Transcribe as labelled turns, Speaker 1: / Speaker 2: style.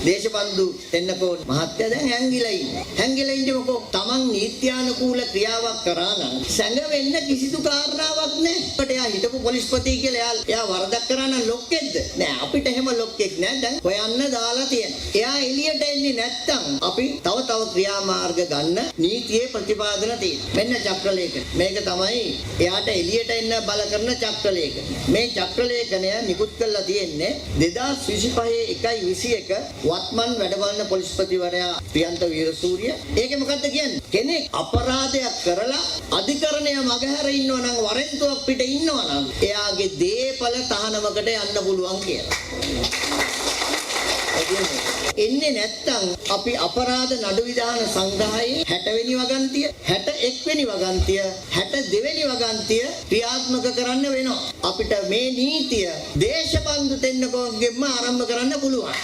Speaker 1: දේශපන්දු එන්නකෝ මහත්තයා දැන් හැංගිලා ඉන්නේ. හැංගිලා ඉන්නේ මොකෝ? Taman නීත්‍යානුකූල ක්‍රියාවක් කරා නම් සැඟවෙන්න කිසිදු කාරණාවක් නැහැ. අපිට එයා හිටපු පොලිස්පති කියලා එයා වරදක් කරා නම් ලොක්කෙක්ද? නෑ අපිට එහෙම ලොක්කෙක් නෑ. දැන් හොයන්න දාලා තියෙනවා. එයා එළියට එන්නේ නැත්තම් අපි තව ක්‍රියාමාර්ග ගන්න නීතියේ ප්‍රතිපාදන තියෙනවා. මෙන්න චක්‍රලේඛන. මේක තමයි එයාට එළියට එන්න බල කරන චක්‍රලේඛන. මේ චක්‍රලේඛනය නිකුත් කරලා තියෙන්නේ 2025 1/21 වත්මන් වැඩබලන පොලිස්පතිවරයා ප්‍රියන්ත වීරසූරිය. ඒකේ මොකද්ද කියන්නේ? කෙනෙක් අපරාධයක් කරලා අධිකරණය මගහැර ඉන්නවා නම් වරෙන්තුවක් පිට ඉන්නවා නම් එයාගේ දේපල තහනමකට යන්න පුළුවන් කියලා. එන්නේ නැත්තම් අපි අපරාධ නඩු විධාන සංග්‍රහයේ 60 වෙනි වගන්තිය 61 වෙනි වගන්තිය 62 වෙනි වගන්තිය ක්‍රියාත්මක කරන්න වෙනවා. අපිට මේ නීතිය දේශබන්දු දෙන්නකෝගෙම ආරම්භ කරන්න පුළුවන්.